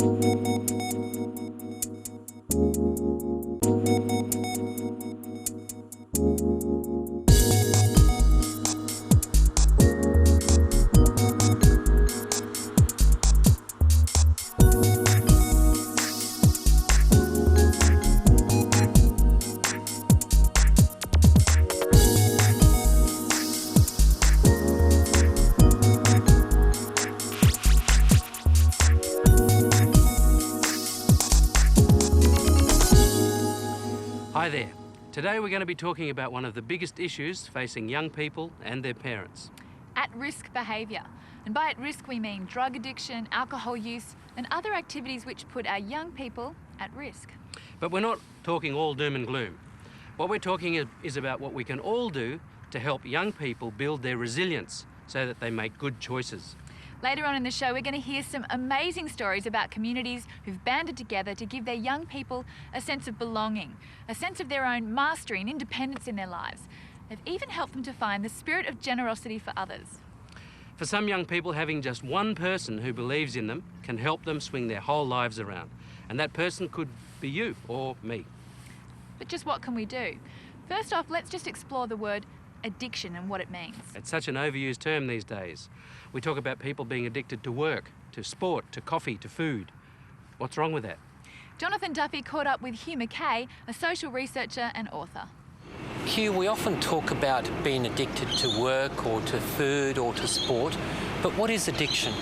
Hi there. Today we're going to be talking about one of the biggest issues facing young people and their parents. At-risk behaviour. And by at-risk we mean drug addiction, alcohol use and other activities which put our young people at risk. But we're not talking all doom and gloom. What we're talking is about what we can all do to help young people build their resilience so that they make good choices. Later on in the show, we're going to hear some amazing stories about communities who've banded together to give their young people a sense of belonging, a sense of their own mastery and independence in their lives. They've even helped them to find the spirit of generosity for others. For some young people, having just one person who believes in them can help them swing their whole lives around. And that person could be you or me. But just what can we do? First off, let's just explore the word addiction and what it means. It's such an overused term these days. We talk about people being addicted to work, to sport, to coffee, to food. What's wrong with that? Jonathan Duffy caught up with Hugh McKay, a social researcher and author. Hugh, we often talk about being addicted to work or to food or to sport, but what is addiction?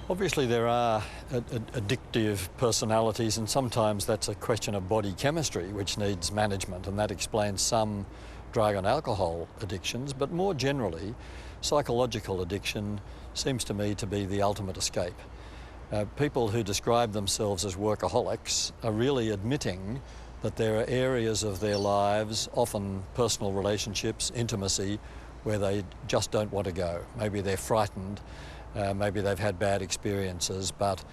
Obviously there are addictive personalities, and sometimes that's a question of body chemistry which needs management, and that explains some drug and alcohol addictions, but more generally psychological addiction seems to me to be the ultimate escape. People who describe themselves as workaholics are really admitting that there are areas of their lives, often personal relationships, intimacy, where they just don't want to go. Maybe they're frightened, maybe they've had bad experiences, but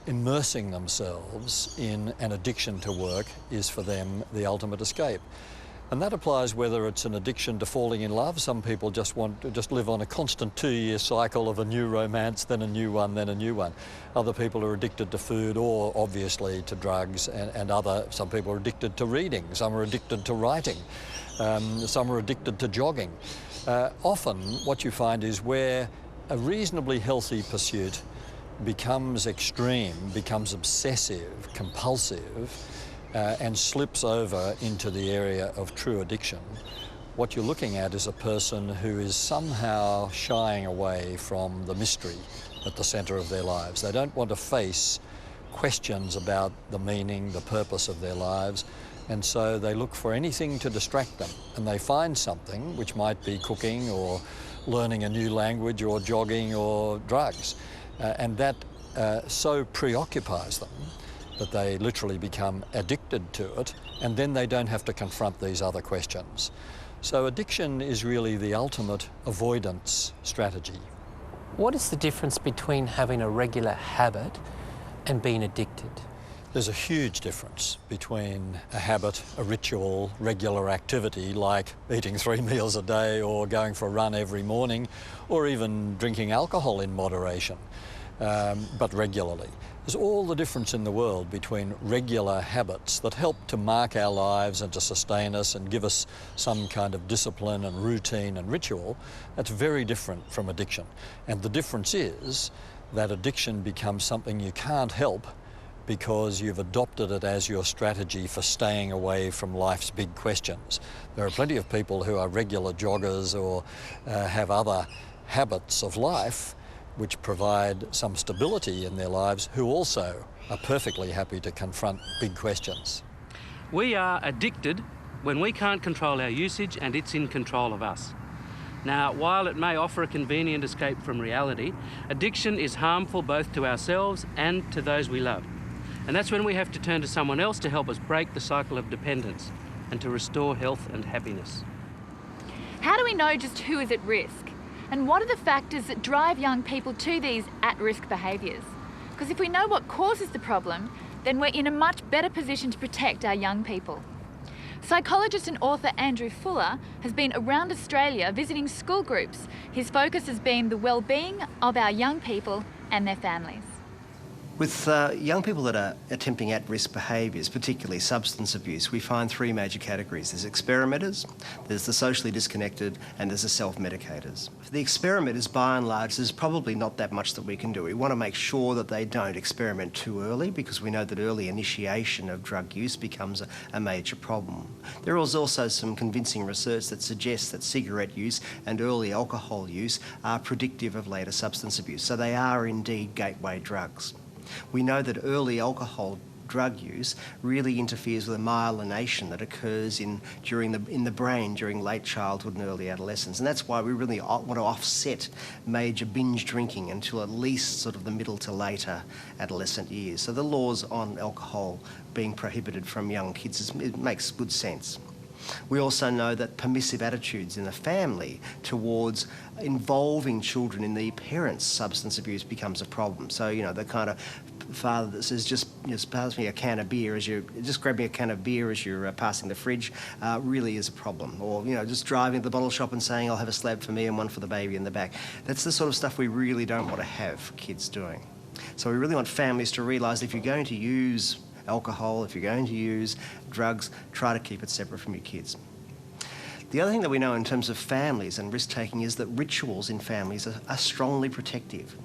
immersing themselves in an addiction to work is for them the ultimate escape. And that applies whether it's an addiction to falling in love. Some people just want to live on a constant 2-year cycle of a new romance, then a new one, then a new one. Other people are addicted to food or obviously to drugs, and some people are addicted to reading, some are addicted to writing, some are addicted to jogging. Often what you find is where a reasonably healthy pursuit becomes extreme, becomes obsessive, compulsive, and slips over into the area of true addiction, what you're looking at is a person who is somehow shying away from the mystery at the centre of their lives. They don't want to face questions about the meaning, the purpose of their lives, and so they look for anything to distract them, and they find something, which might be cooking or learning a new language or jogging or drugs, and that so preoccupies them that they literally become addicted to it, and then they don't have to confront these other questions. So addiction is really the ultimate avoidance strategy. What is the difference between having a regular habit and being addicted? There's a huge difference between a habit, a ritual, regular activity like eating 3 meals a day or going for a run every morning, or even drinking alcohol in moderation, but regularly. There's all the difference in the world between regular habits that help to mark our lives and to sustain us and give us some kind of discipline and routine and ritual. That's very different from addiction. And the difference is that addiction becomes something you can't help because you've adopted it as your strategy for staying away from life's big questions. There are plenty of people who are regular joggers or have other habits of life which provide some stability in their lives, who also are perfectly happy to confront big questions. We are addicted when we can't control our usage and it's in control of us. Now, while it may offer a convenient escape from reality, addiction is harmful both to ourselves and to those we love. And that's when we have to turn to someone else to help us break the cycle of dependence and to restore health and happiness. How do we know just who is at risk? And what are the factors that drive young people to these at-risk behaviours? Because if we know what causes the problem, then we're in a much better position to protect our young people. Psychologist and author Andrew Fuller has been around Australia visiting school groups. His focus has been the well-being of our young people and their families. With young people that are attempting at-risk behaviours, particularly substance abuse, we find three major categories. There's experimenters, there's the socially disconnected, and there's the self-medicators. For the experimenters, by and large, there's probably not that much that we can do. We want to make sure that they don't experiment too early, because we know that early initiation of drug use becomes a major problem. There is also some convincing research that suggests that cigarette use and early alcohol use are predictive of later substance abuse, so they are indeed gateway drugs. We know that early alcohol drug use really interferes with the myelination that occurs in the brain during late childhood and early adolescence, and that's why we really want to offset major binge drinking until at least sort of the middle to later adolescent years. So the laws on alcohol being prohibited from young kids, it makes good sense. We also know that permissive attitudes in the family towards involving children in the parents' substance abuse becomes a problem. So, you know, the kind of father that says, just pass me a can of beer just grab me a can of beer as you're passing the fridge, really is a problem. Or, you know, just driving to the bottle shop and saying, I'll have a slab for me and one for the baby in the back. That's the sort of stuff we really don't want to have kids doing. So we really want families to realise if you're going to use alcohol, if you're going to use drugs, try to keep it separate from your kids. The other thing that we know in terms of families and risk-taking is that rituals in families are strongly protective.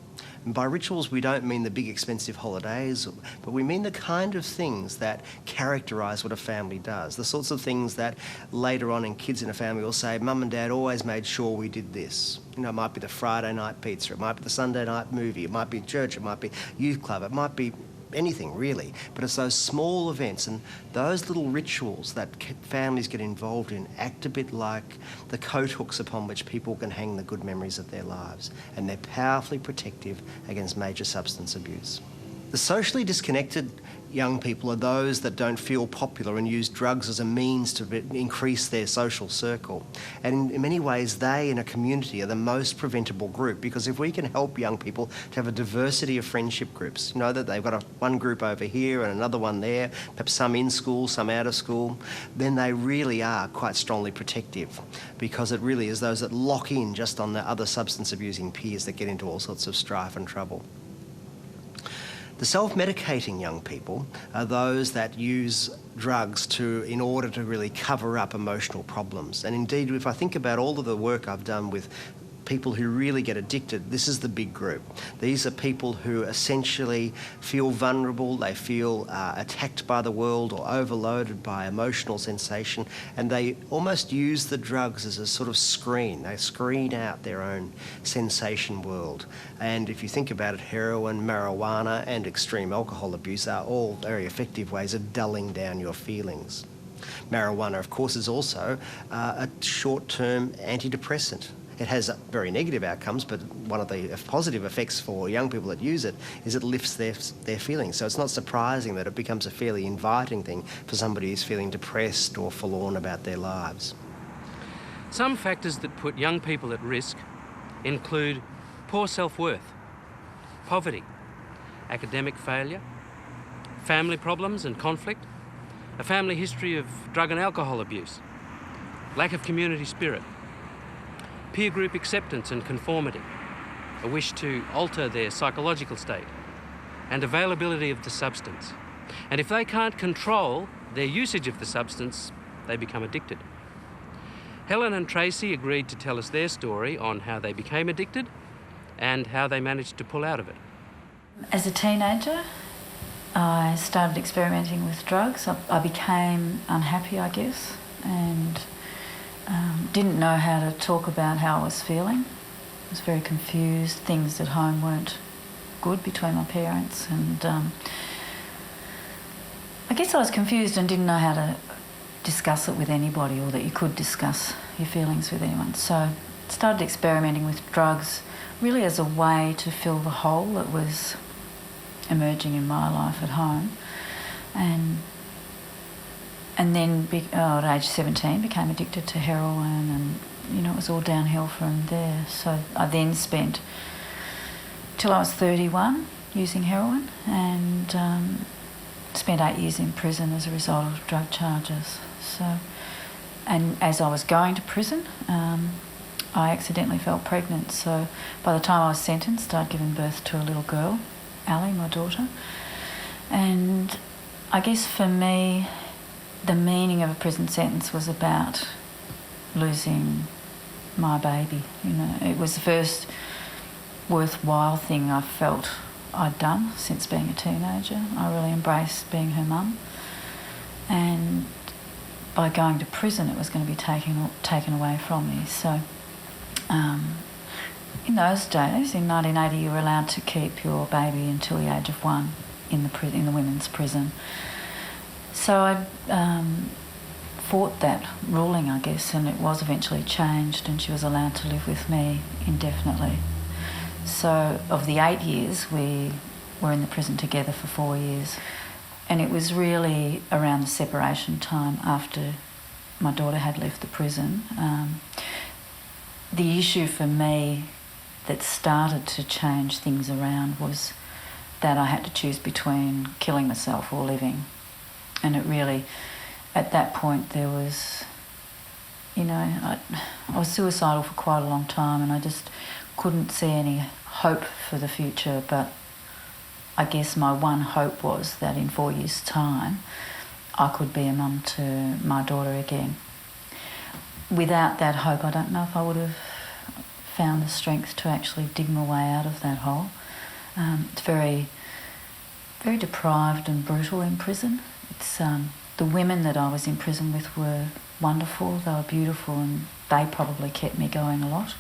And by rituals, we don't mean the big expensive holidays, but we mean the kind of things that characterise what a family does, the sorts of things that later on in kids in a family will say, Mum and Dad always made sure we did this. You know, it might be the Friday night pizza, it might be the Sunday night movie, it might be church, it might be youth club, it might be anything really, but it's those small events and those little rituals that families get involved in act a bit like the coat hooks upon which people can hang the good memories of their lives, and they're powerfully protective against major substance abuse. The socially disconnected young people are those that don't feel popular and use drugs as a means to increase their social circle. And in many ways, they in a community are the most preventable group, because if we can help young people to have a diversity of friendship groups, you know, that they've got one group over here and another one there, perhaps some in school, some out of school, then they really are quite strongly protective, because it really is those that lock in just on the other substance abusing peers that get into all sorts of strife and trouble. The self-medicating young people are those that use drugs in order to really cover up emotional problems. And indeed, if I think about all of the work I've done with people who really get addicted, this is the big group. These are people who essentially feel vulnerable, they feel attacked by the world or overloaded by emotional sensation, and they almost use the drugs as a sort of screen. They screen out their own sensation world. And if you think about it, heroin, marijuana and extreme alcohol abuse are all very effective ways of dulling down your feelings. Marijuana, of course, is also a short-term antidepressant. It has very negative outcomes, but one of the positive effects for young people that use it is it lifts their feelings. So it's not surprising that it becomes a fairly inviting thing for somebody who's feeling depressed or forlorn about their lives. Some factors that put young people at risk include poor self-worth, poverty, academic failure, family problems and conflict, a family history of drug and alcohol abuse, lack of community spirit, peer group acceptance and conformity, a wish to alter their psychological state, and availability of the substance. And if they can't control their usage of the substance, they become addicted. Helen and Tracy agreed to tell us their story on how they became addicted and how they managed to pull out of it. As a teenager, I started experimenting with drugs. I became unhappy, I guess, and didn't know how to talk about how I was feeling. I was very confused. Things at home weren't good between my parents, and I guess I was confused and didn't know how to discuss it with anybody, or that you could discuss your feelings with anyone. So I started experimenting with drugs really as a way to fill the hole that was emerging in my life at home. And then at age 17 became addicted to heroin, and it was all downhill from there. So I then spent till I was 31 using heroin, and spent 8 years in prison as a result of drug charges. So, and as I was going to prison, I accidentally fell pregnant. So by the time I was sentenced, I'd given birth to a little girl, Ali, my daughter. And I guess for me, the meaning of a prison sentence was about losing my baby. You know, it was the first worthwhile thing I felt I'd done since being a teenager. I really embraced being her mum. And by going to prison, it was going to be taken away from me. So in those days, in 1980, you were allowed to keep your baby until the age of 1 in the women's prison. So I fought that ruling, I guess, and it was eventually changed, and she was allowed to live with me indefinitely. So of the 8 years, we were in the prison together for 4 years. And it was really around the separation time after my daughter had left the prison. The issue for me that started to change things around was that I had to choose between killing myself or living. And it really, at that point, there was, you know, I was suicidal for quite a long time, and I just couldn't see any hope for the future. But I guess my one hope was that in 4 years' time, I could be a mum to my daughter again. Without that hope, I don't know if I would have found the strength to actually dig my way out of that hole. It's very, very deprived and brutal in prison. It's the women that I was in prison with were wonderful, they were beautiful, and they probably kept me going a lot.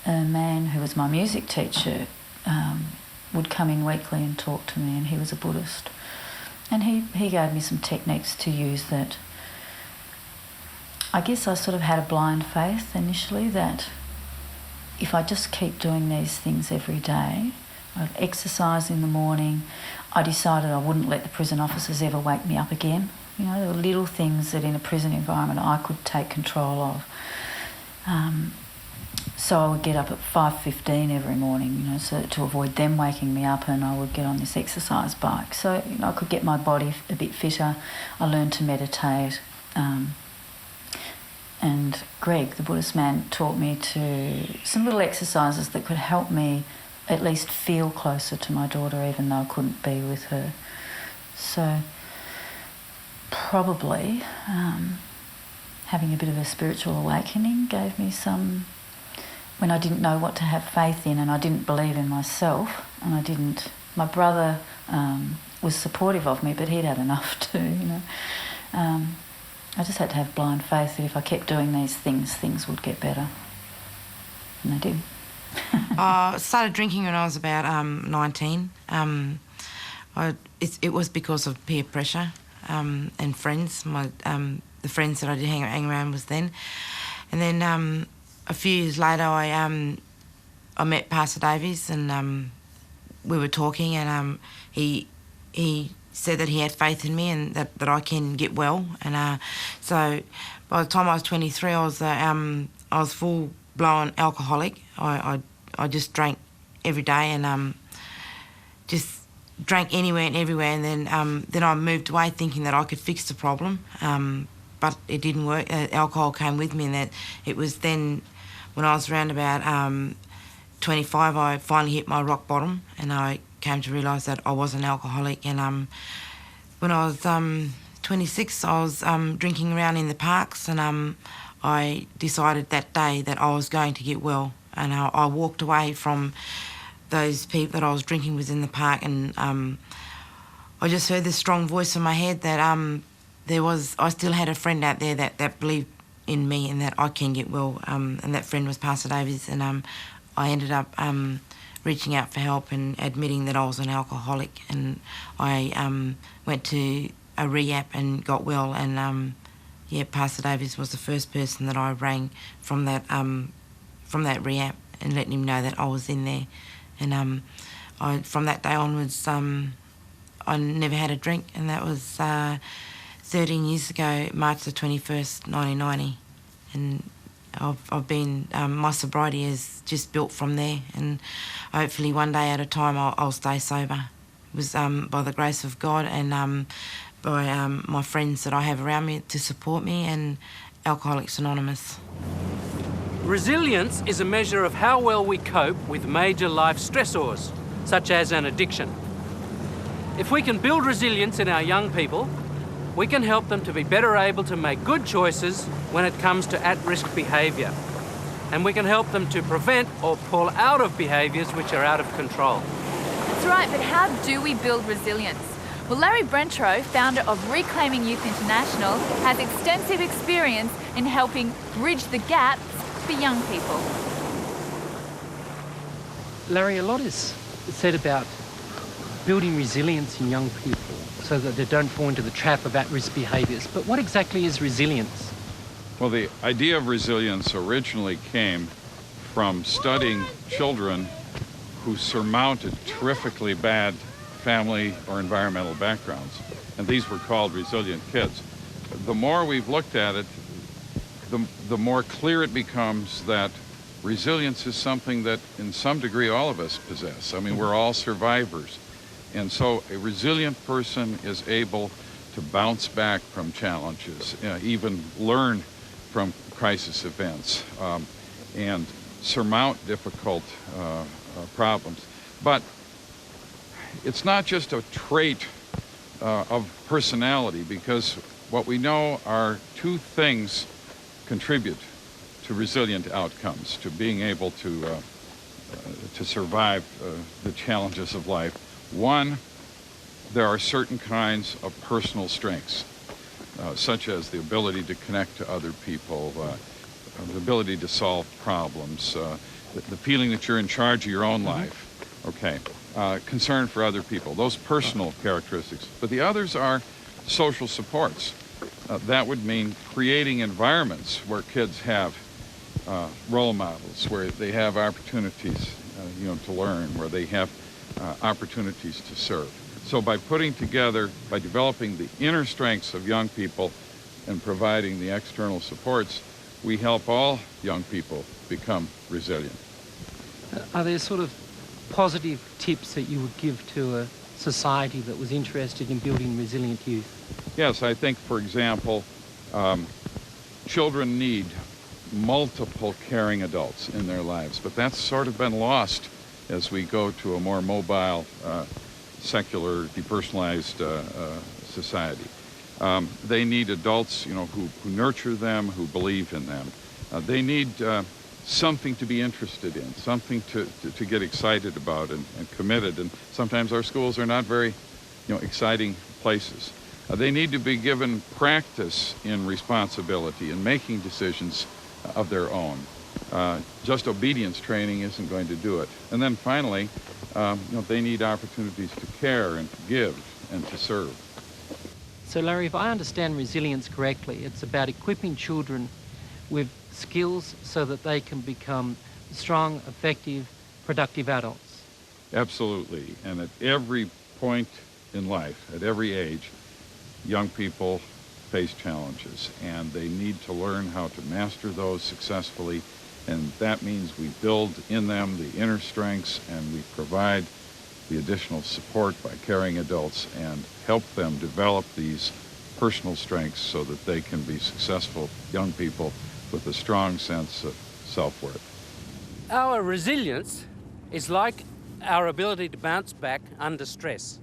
A man who was my music teacher would come in weekly and talk to me, and he was a Buddhist. And he gave me some techniques to use that. I guess I sort of had a blind faith initially that if I just keep doing these things every day, I'd exercise in the morning. I decided I wouldn't let the prison officers ever wake me up again. You know, there were little things that in a prison environment I could take control of. So I would get up at 5:15 every morning, you know, so to avoid them waking me up, and I would get on this exercise bike. So, you know, I could get my body a bit fitter. I learned to meditate. And Greg, the Buddhist man, taught me some little exercises that could help me at least feel closer to my daughter, even though I couldn't be with her. So probably having a bit of a spiritual awakening gave me some, when I didn't know what to have faith in and I didn't believe in myself, and my brother was supportive of me, but he'd had enough too, you know. I just had to have blind faith that if I kept doing these things, things would get better. And they did. I started drinking when I was about 19. It was because of peer pressure and friends. The friends that I did hang around with then. And then a few years later, I met Pastor Davies, and we were talking, and he said that he had faith in me and that I can get well. And so by the time I was 23, I was full-blown alcoholic. I just drank every day, and just drank anywhere and everywhere. And then I moved away thinking that I could fix the problem, but it didn't work. Alcohol came with me, and that it was then when I was around about 25, I finally hit my rock bottom, and I came to realise that I was an alcoholic. And when I was 26, I was drinking around in the parks, and I decided that day that I was going to get well. And I walked away from those people that I was drinking with in the park, and I just heard this strong voice in my head that I still had a friend out there that believed in me and that I can get well, and that friend was Pastor Davies. And I ended up reaching out for help and admitting that I was an alcoholic, and I went to a rehab and got well. And Pastor Davies was the first person that I rang from that rehab and letting him know that I was in there. And from that day onwards, I never had a drink, and that was 13 years ago, March the 21st, 1990. And I've been, my sobriety is just built from there, and hopefully one day at a time I'll stay sober. It was by the grace of God and by my friends that I have around me to support me, and Alcoholics Anonymous. Resilience is a measure of how well we cope with major life stressors. such as an addiction. If we can build resilience in our young people, we can help them to be better able to make good choices when it comes to at-risk behaviour. And we can help them to prevent or pull out of behaviours which are out of control. That's right, but how do we build resilience? Well, Larry Brentro, founder of Reclaiming Youth International, has extensive experience in helping bridge the gaps for young people. Larry, a lot is said about building resilience in young people so that they don't fall into the trap of at-risk behaviours. But what exactly is resilience? Well, the idea of resilience originally came from studying children who surmounted terrifically bad family or environmental backgrounds, and these were called resilient kids. The more we've looked at it, the more clear it becomes that resilience is something that in some degree all of us possess. I mean, we're all survivors. And so a resilient person is able to bounce back from challenges, even learn from crisis events, and surmount difficult problems. But it's not just a trait of personality, because what we know are two things contribute to resilient outcomes, to being able to survive the challenges of life. One, there are certain kinds of personal strengths, such as the ability to connect to other people, the ability to solve problems, the feeling that you're in charge of your own life, okay, concern for other people, those personal characteristics. But the others are social supports. That would mean creating environments where kids have role models, where they have opportunities, to learn, where they have opportunities to serve. So by developing the inner strengths of young people and providing the external supports, we help all young people become resilient. Are there sort of positive tips that you would give to a society that was interested in building resilient youth? Yes, I think, for example, children need multiple caring adults in their lives, but that's sort of been lost as we go to a more mobile, secular, depersonalized society. They need adults, who nurture them, who believe in them. They need something to be interested in, something to get excited about and committed. And sometimes our schools are not very, exciting places. They need to be given practice in responsibility and making decisions of their own. Just obedience training isn't going to do it. And then finally, they need opportunities to care and to give and to serve. So Larry, if I understand resilience correctly, it's about equipping children with skills so that they can become strong, effective, productive adults. Absolutely. And at every point in life, at every age, young people face challenges, and they need to learn how to master those successfully. And that means we build in them the inner strengths, and we provide the additional support by caring adults and help them develop these personal strengths so that they can be successful young people with a strong sense of self-worth. Our resilience is like our ability to bounce back under stress.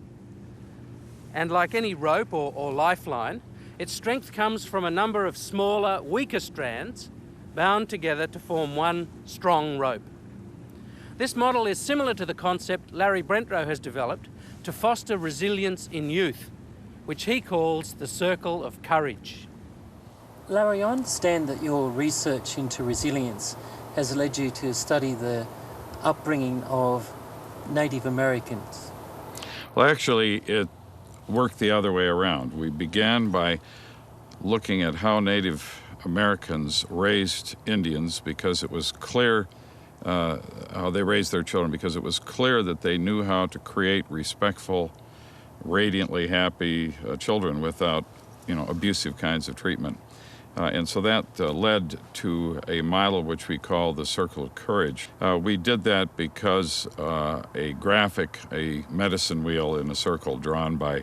And like any rope or lifeline, its strength comes from a number of smaller, weaker strands bound together to form one strong rope. This model is similar to the concept Larry Brentro has developed to foster resilience in youth, which he calls the circle of courage. Larry, I understand that your research into resilience has led you to study the upbringing of Native Americans. Well, actually, it worked the other way around. We began by looking at how Native Americans raised Indians, because it was clear how they raised their children, because it was clear that they knew how to create respectful, radiantly happy children without, abusive kinds of treatment. And so that led to a model which we call the Circle of Courage. We did that because a medicine wheel in a circle drawn by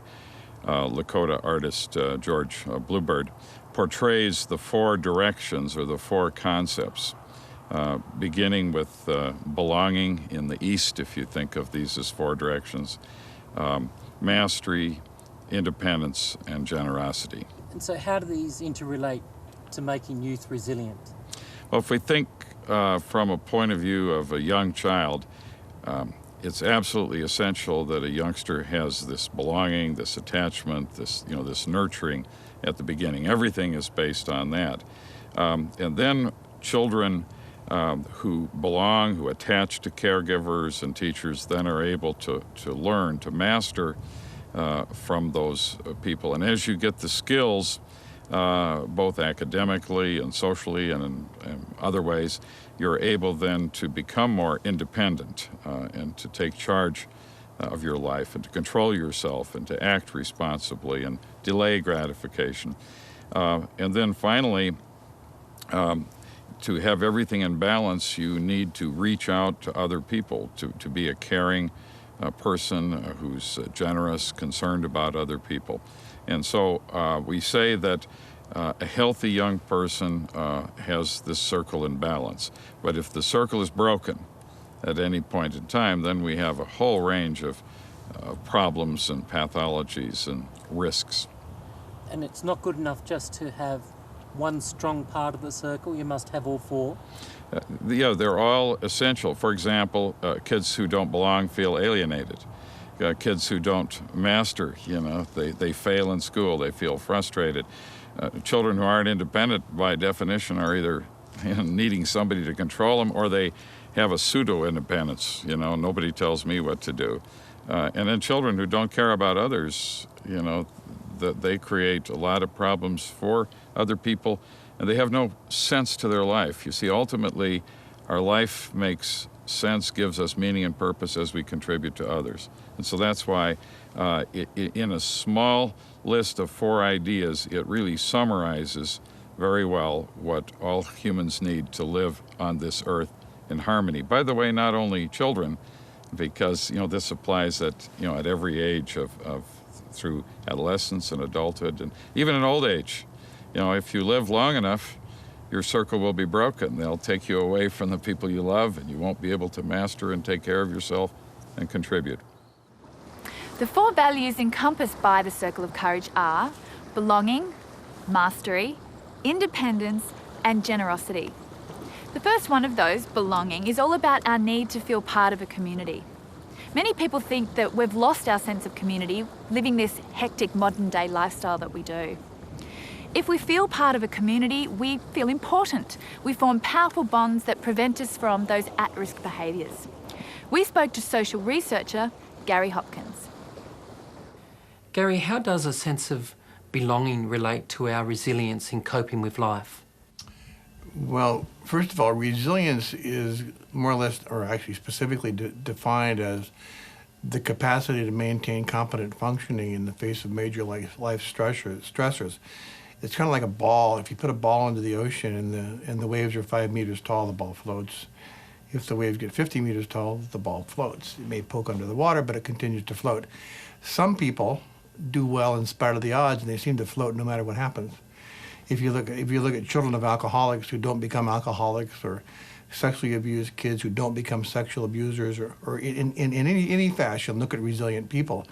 Lakota artist George Bluebird portrays the four directions or the four concepts beginning with belonging in the East, if you think of these as four directions, mastery, independence, and generosity. And so how do these interrelate to making youth resilient? Well, if we think from a point of view of a young child, it's absolutely essential that a youngster has this belonging, this attachment, this nurturing at the beginning. Everything is based on that. And then children who belong, who attach to caregivers and teachers, then are able to learn, to master from those people. And as you get the skills, both academically and socially and in other ways, you're able then to become more independent and to take charge of your life and to control yourself and to act responsibly and delay gratification. And then finally, to have everything in balance, you need to reach out to other people, to be a caring person who's generous, concerned about other people. And so we say that a healthy young person has this circle in balance. But if the circle is broken at any point in time, then we have a whole range of problems and pathologies and risks. And it's not good enough just to have one strong part of the circle, you must have all four? Yeah, they're all essential. For example, kids who don't belong feel alienated. Kids who don't master, they fail in school, they feel frustrated. Children who aren't independent by definition are either needing somebody to control them or they have a pseudo-independence, nobody tells me what to do. And then children who don't care about others, that they create a lot of problems for other people, and they have no sense to their life. You see, ultimately, our life makes sense, gives us meaning and purpose as we contribute to others. And so that's why in a small list of 4 ideas, it really summarizes very well what all humans need to live on this earth in harmony. By the way, not only children, because this applies at every age of through adolescence and adulthood and even in old age. If you live long enough, your circle will be broken. They'll take you away from the people you love and you won't be able to master and take care of yourself and contribute. The 4 values encompassed by the Circle of Courage are belonging, mastery, independence, and generosity. The first one of those, belonging, is all about our need to feel part of a community. Many people think that we've lost our sense of community living this hectic modern-day lifestyle that we do. If we feel part of a community, we feel important. We form powerful bonds that prevent us from those at-risk behaviours. We spoke to social researcher Gary Hopkins. Gary, how does a sense of belonging relate to our resilience in coping with life? Well, first of all, resilience is more or less, or actually specifically defined as the capacity to maintain competent functioning in the face of major life stressors. It's kind of like a ball. If you put a ball into the ocean and the waves are 5 meters tall, the ball floats. If the waves get 50 meters tall, the ball floats. It may poke under the water, but it continues to float. Some people do well in spite of the odds, and they seem to float no matter what happens. If you look at children of alcoholics who don't become alcoholics, or sexually abused kids who don't become sexual abusers, or in any fashion, look at resilient people.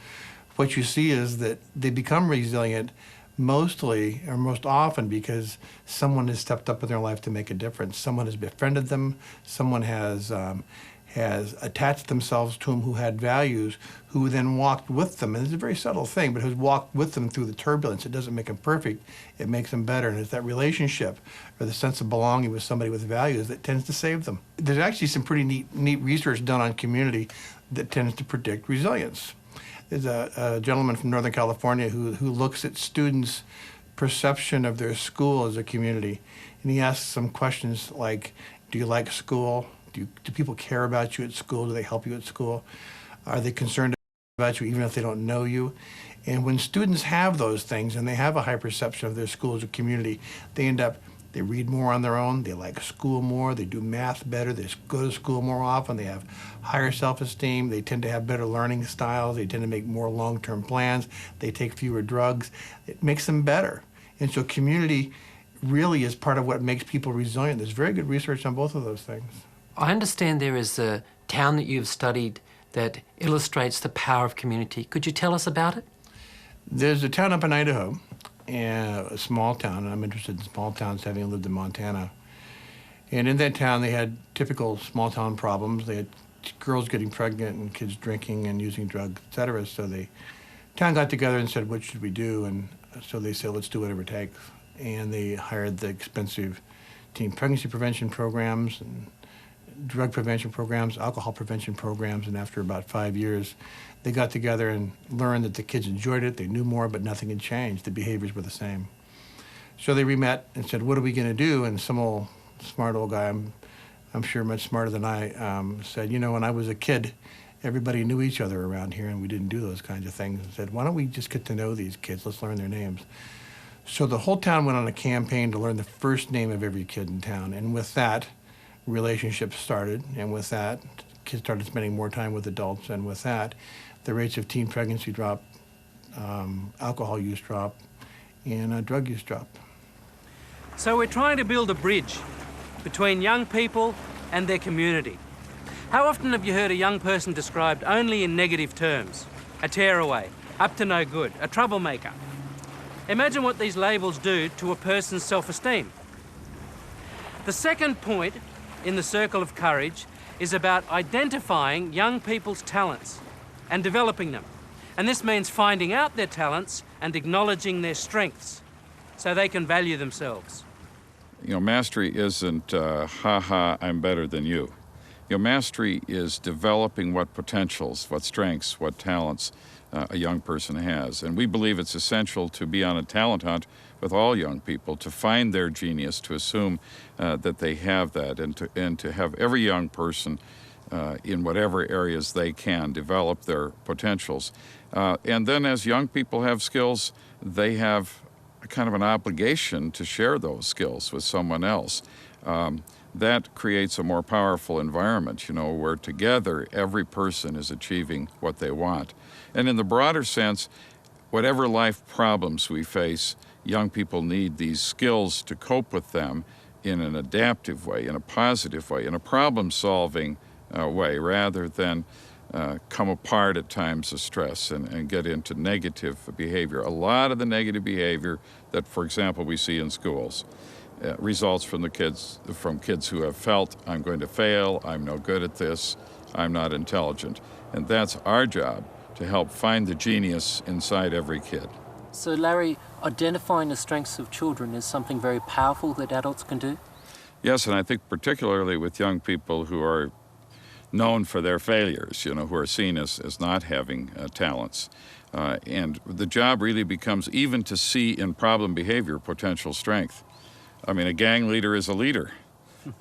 What you see is that they become resilient mostly or most often because someone has stepped up in their life to make a difference. Someone has befriended them. Someone has attached themselves to them who had values, who then walked with them. And it's a very subtle thing, but who's walked with them through the turbulence. It doesn't make them perfect. It makes them better. And it's that relationship or the sense of belonging with somebody with values that tends to save them. There's actually some pretty neat research done on community that tends to predict resilience. There's a gentleman from Northern California who looks at students' perception of their school as a community. And he asks some questions like, do you like school? Do people care about you at school? Do they help you at school? Are they concerned about you even if they don't know you? And when students have those things and they have a high perception of their school as a community, they read more on their own, they like school more, they do math better, they go to school more often, they have higher self-esteem, they tend to have better learning styles, they tend to make more long-term plans, they take fewer drugs. It makes them better. And so community really is part of what makes people resilient. There's very good research on both of those things. I understand there is a town that you've studied that illustrates the power of community. Could you tell us about it? There's a town up in Idaho, a small town, and I'm interested in small towns having lived in Montana. And in that town, they had typical small town problems. They had girls getting pregnant and kids drinking and using drugs, et cetera. So the town got together and said, what should we do? And so they said, let's do whatever it takes. And they hired the expensive teen pregnancy prevention programs and drug prevention programs, alcohol prevention programs, and after about 5 years, they got together and learned that the kids enjoyed it, they knew more, but nothing had changed. The behaviors were the same. So they re-met and said, what are we gonna do? And some smart old guy, I'm sure much smarter than I, said, you know, when I was a kid, everybody knew each other around here and we didn't do those kinds of things. And said, why don't we just get to know these kids? Let's learn their names. So the whole town went on a campaign to learn the first name of every kid in town. And with that, relationships started. And with that, kids started spending more time with adults. And with that, the rates of teen pregnancy dropped, alcohol use dropped, and drug use dropped. So we're trying to build a bridge between young people and their community. How often have you heard a young person described only in negative terms? A tearaway, up to no good, a troublemaker. Imagine what these labels do to a person's self-esteem. The second point in the circle of courage is about identifying young people's talents and developing them. And this means finding out their talents and acknowledging their strengths so they can value themselves. You know, mastery isn't, ha-ha, I'm better than you. You know, mastery is developing what potentials, what strengths, what talents a young person has. And we believe it's essential to be on a talent hunt with all young people, to find their genius, to assume that they have that, and to have every young person in whatever areas they can develop their potentials. And then as young people have skills, they have a kind of an obligation to share those skills with someone else. That creates a more powerful environment, you know, where together every person is achieving what they want. And in the broader sense, whatever life problems we face, young people need these skills to cope with them in an adaptive way, in a positive way, in a problem-solving way, rather than come apart at times of stress and get into negative behavior. A lot of the negative behavior that, for example, we see in schools results from kids who have felt, I'm going to fail, I'm no good at this, I'm not intelligent. And that's our job, to help find the genius inside every kid. So Larry, identifying the strengths of children is something very powerful that adults can do? Yes, and I think particularly with young people who are known for their failures, you know, who are seen as not having talents. And the job really becomes even to see in problem behavior potential strength. I mean, a gang leader is a leader.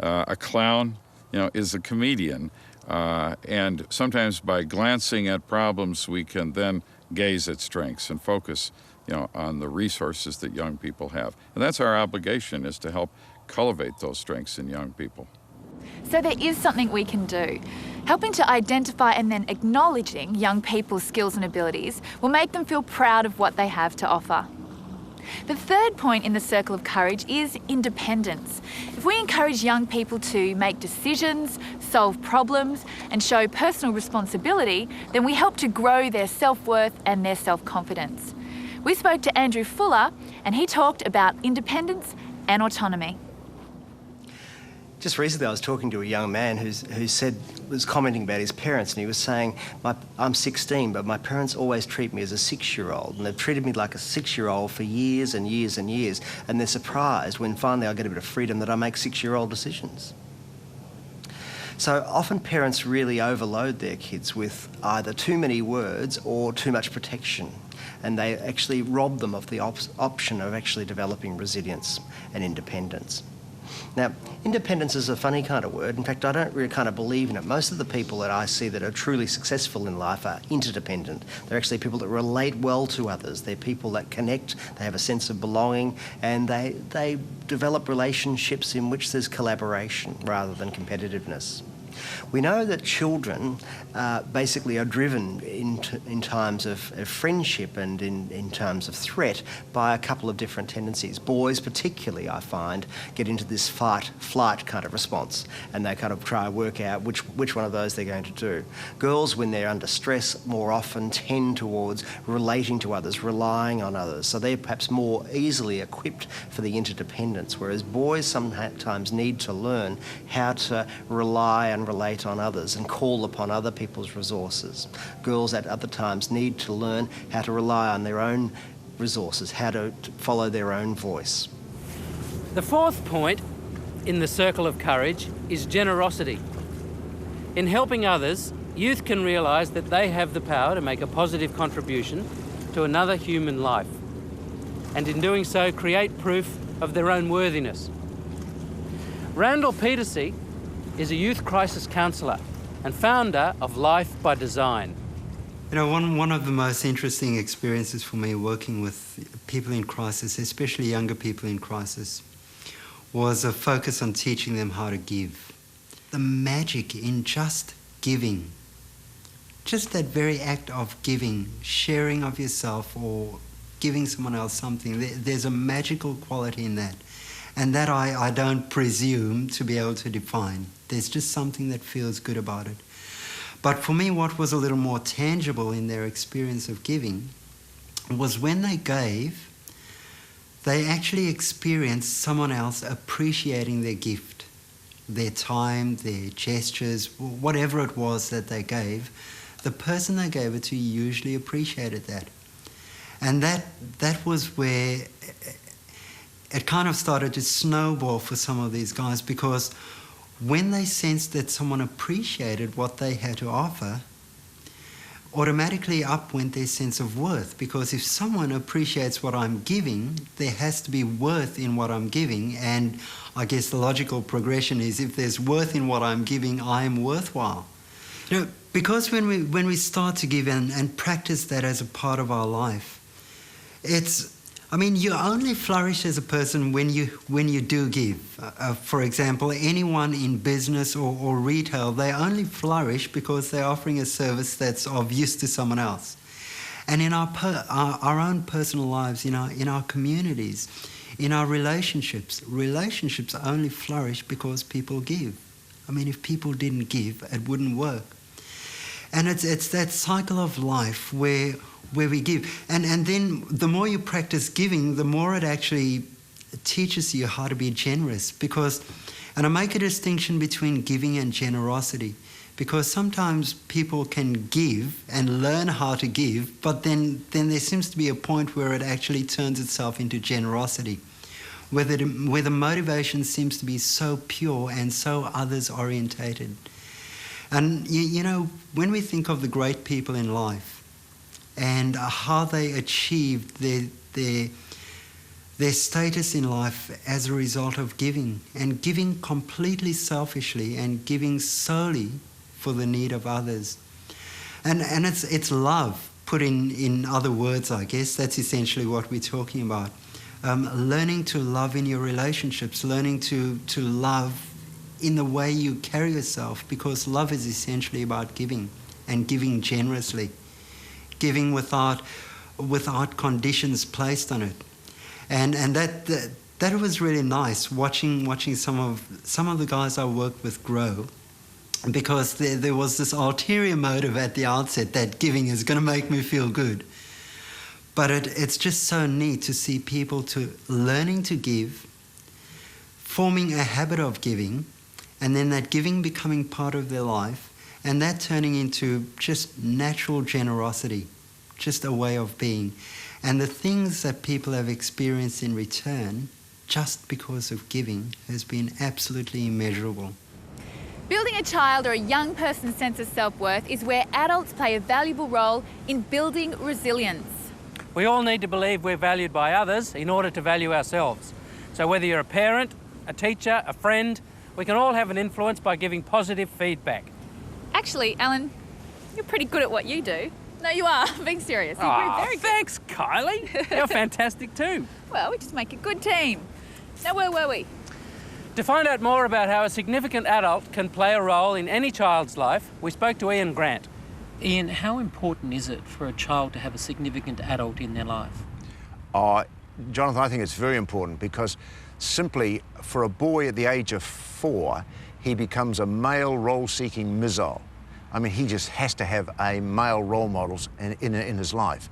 A clown, you know, is a comedian. And sometimes by glancing at problems, we can then gaze at strengths and focus, you know, on the resources that young people have. And that's our obligation, is to help cultivate those strengths in young people. So there is something we can do. Helping to identify and then acknowledging young people's skills and abilities will make them feel proud of what they have to offer. The third point in the circle of courage is independence. If we encourage young people to make decisions, solve problems, and show personal responsibility, then we help to grow their self-worth and their self-confidence. We spoke to Andrew Fuller, and he talked about independence and autonomy. Just recently I was talking to a young man who was commenting about his parents, and he was saying, I'm 16, but my parents always treat me as a 6-year-old, and they've treated me like a 6-year-old for years and years and years, and they're surprised when finally I get a bit of freedom that I make 6-year-old decisions. So often parents really overload their kids with either too many words or too much protection, and they actually rob them of the option of actually developing resilience and independence. Now, independence is a funny kind of word. In fact, I don't really kind of believe in it. Most of the people that I see that are truly successful in life are interdependent. They're actually people that relate well to others. They're people that connect, they have a sense of belonging, and they develop relationships in which there's collaboration rather than competitiveness. We know that children basically are driven in times of friendship and in times of threat by a couple of different tendencies. Boys particularly, I find, get into this fight-flight kind of response, and they kind of try to work out which one of those they're going to do. Girls, when they're under stress, more often tend towards relating to others, relying on others, so they're perhaps more easily equipped for the interdependence, whereas boys sometimes need to learn how to rely and relate on others and call upon other people's resources. Girls at other times need to learn how to rely on their own resources, how to follow their own voice. The fourth point in the circle of courage is generosity. In helping others, youth can realise that they have the power to make a positive contribution to another human life, and in doing so create proof of their own worthiness. Randall Peterson is a youth crisis counsellor and founder of Life by Design. You know, one of the most interesting experiences for me working with people in crisis, especially younger people in crisis, was a focus on teaching them how to give. The magic in just giving, just that very act of giving, sharing of yourself or giving someone else something, there's a magical quality in that. And that I don't presume to be able to define. There's just something that feels good about it. But for me, what was a little more tangible in their experience of giving was when they gave, they actually experienced someone else appreciating their gift, their time, their gestures, whatever it was that they gave. The person they gave it to usually appreciated that. And that was where it kind of started to snowball for some of these guys, because when they sensed that someone appreciated what they had to offer, automatically up went their sense of worth, because if someone appreciates what I'm giving, there has to be worth in what I'm giving, and I guess the logical progression is if there's worth in what I'm giving, I'm worthwhile. You know, because when we start to give and practice that as a part of our life, you only flourish as a person when you do give. For example, anyone in business or retail, they only flourish because they're offering a service that's of use to someone else. And in our own personal lives, in our communities, in our relationships only flourish because people give. I mean, if people didn't give, it wouldn't work. And it's that cycle of life where we give. And then the more you practice giving, the more it actually teaches you how to be generous. And I make a distinction between giving and generosity, because sometimes people can give and learn how to give, but then there seems to be a point where it actually turns itself into generosity, where the motivation seems to be so pure and so others-orientated. And, you know, when we think of the great people in life and how they achieved their status in life as a result of giving, and giving completely selfishly and giving solely for the need of others. And it's love, put in other words, I guess. That's essentially what we're talking about. Learning to love in your relationships, learning to love in the way you carry yourself, because love is essentially about giving, and giving generously, giving without conditions placed on it. And that was really nice, watching some of the guys I worked with grow, because there was this ulterior motive at the outset that giving is going to make me feel good. But it's just so neat to see people learning to give, forming a habit of giving, and then that giving becoming part of their life, and that turning into just natural generosity, just a way of being. And the things that people have experienced in return, just because of giving, has been absolutely immeasurable. Building a child or a young person's sense of self-worth is where adults play a valuable role in building resilience. We all need to believe we're valued by others in order to value ourselves. So whether you're a parent, a teacher, a friend, we can all have an influence by giving positive feedback. Actually, Alan, you're pretty good at what you do. No, you are. I'm being serious. You're very good. Thanks, Kylie. You're fantastic too. Well, we just make a good team. Now, where were we? To find out more about how a significant adult can play a role in any child's life, we spoke to Ian Grant. Ian, how important is it for a child to have a significant adult in their life? Jonathan, I think it's very important because simply for a boy at the age of 4, he becomes a male role-seeking missile. I mean, he just has to have a male role model in his life.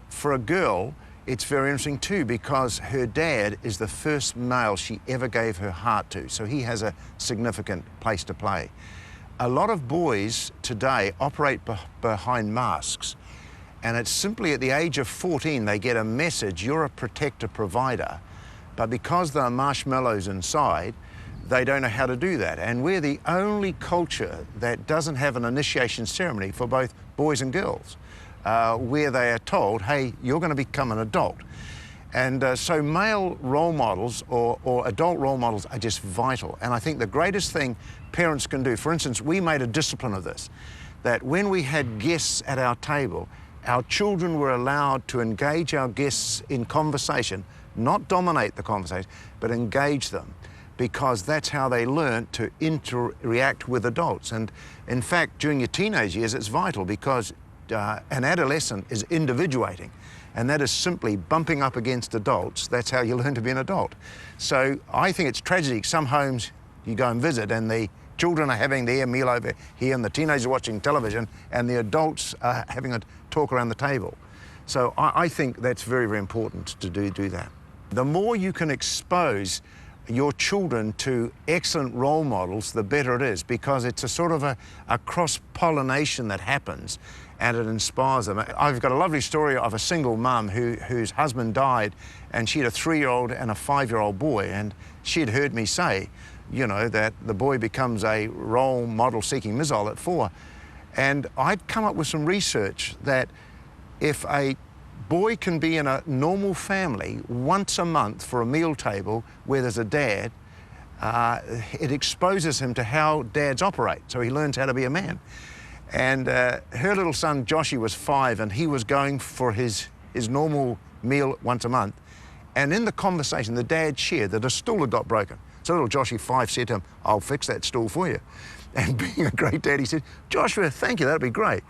For a girl, it's very interesting too because her dad is the first male she ever gave her heart to, so he has a significant place to play. A lot of boys today operate behind masks, and it's simply at the age of 14 they get a message, you're a protector provider, but because they're marshmallows inside, they don't know how to do that. And we're the only culture that doesn't have an initiation ceremony for both boys and girls, where they are told, hey, you're going to become an adult. And so male role models or adult role models are just vital. And I think the greatest thing parents can do, for instance, we made a discipline of this, that when we had guests at our table, our children were allowed to engage our guests in conversation, not dominate the conversation, but engage them, because that's how they learn to interact with adults. And in fact, during your teenage years, it's vital because an adolescent is individuating, and that is simply bumping up against adults. That's how you learn to be an adult. So I think it's tragic. Some homes you go and visit and the children are having their meal over here and the teenagers are watching television and the adults are having a talk around the table. So I think that's very, very important to do that. The more you can expose your children to excellent role models, the better it is, because it's a sort of a cross-pollination that happens and it inspires them. I've got a lovely story of a single mum whose husband died, and she had a 3-year-old and a 5-year-old boy, and she had heard me say, you know, that the boy becomes a role model seeking missile at 4. And I'd come up with some research that if a boy can be in a normal family once a month for a meal table where there's a dad, it exposes him to how dads operate, so he learns how to be a man. And her little son Joshy was 5, and he was going for his normal meal once a month. And in the conversation, the dad shared that a stool had got broken. So little Joshy 5 said to him, I'll fix that stool for you. And being a great dad, he said, Joshua, thank you, that'd be great.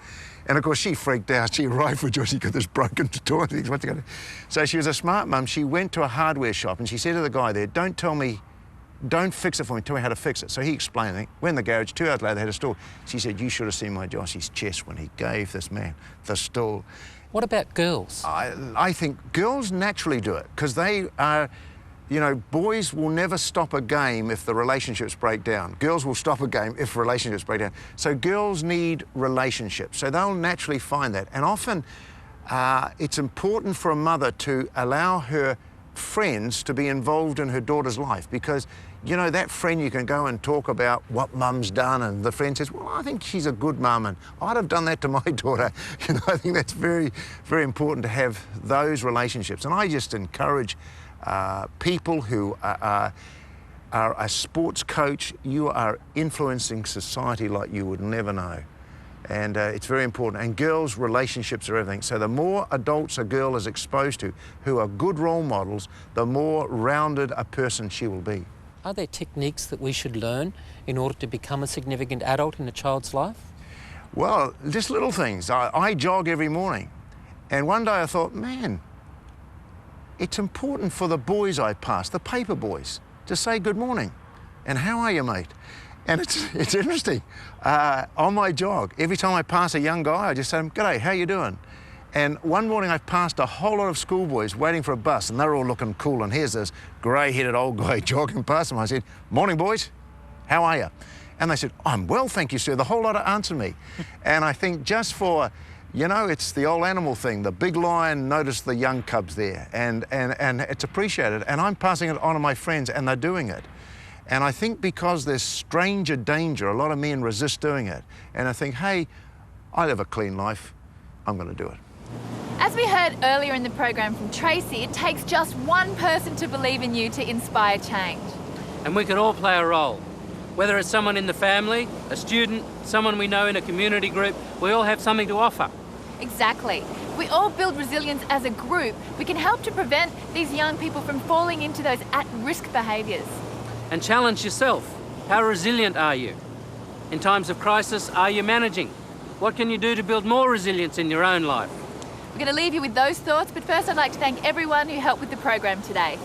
And of course, she freaked out. She arrived for Joshy because this broken stool. What's he going to do? So she was a smart mum. She went to a hardware shop and she said to the guy there, don't fix it for me, tell me how to fix it. So he explained it. Went in the garage, 2 hours later they had a stool. She said, you should have seen my Joshy's chest when he gave this man the stool. What about girls? I think girls naturally do it because they are, you know, boys will never stop a game if the relationships break down. Girls will stop a game if relationships break down. So girls need relationships, so they'll naturally find that. And often it's important for a mother to allow her friends to be involved in her daughter's life because, you know, that friend you can go and talk about what mum's done and the friend says, well, I think she's a good mum and I'd have done that to my daughter. You know, I think that's very, very important to have those relationships. And I just encourage people who are a sports coach, you are influencing society like you would never know. And it's very important. And girls' relationships are everything. So the more adults a girl is exposed to who are good role models, the more rounded a person she will be. Are there techniques that we should learn in order to become a significant adult in a child's life? Well, just little things. I jog every morning. And one day I thought, man, it's important for the boys I pass, the paper boys, to say good morning. And how are you, mate? And it's interesting. On my jog, every time I pass a young guy, I just say to him, g'day, how you doing? And one morning I passed a whole lot of schoolboys waiting for a bus, and they're all looking cool, and here's this grey-headed old guy jogging past them. I said, morning, boys, how are you? And they said, I'm well, thank you, sir. The whole lot answered me. And I think just for, you know, it's the old animal thing. The big lion noticed the young cubs there, and it's appreciated. And I'm passing it on to my friends, and they're doing it. And I think because there's stranger danger, a lot of men resist doing it. And I think, hey, I live a clean life, I'm going to do it. As we heard earlier in the program from Tracy, it takes just one person to believe in you to inspire change. And we can all play a role. Whether it's someone in the family, a student, someone we know in a community group, we all have something to offer. Exactly. If we all build resilience as a group, we can help to prevent these young people from falling into those at-risk behaviours. And challenge yourself. How resilient are you? In times of crisis, are you managing? What can you do to build more resilience in your own life? We're going to leave you with those thoughts, but first I'd like to thank everyone who helped with the program today.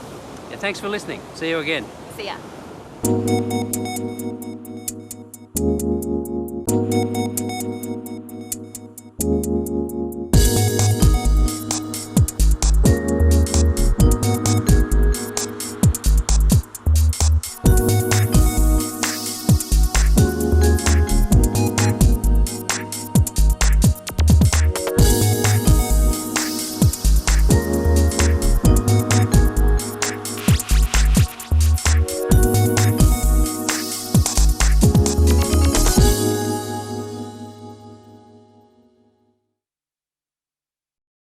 Yeah, thanks for listening. See you again. See ya.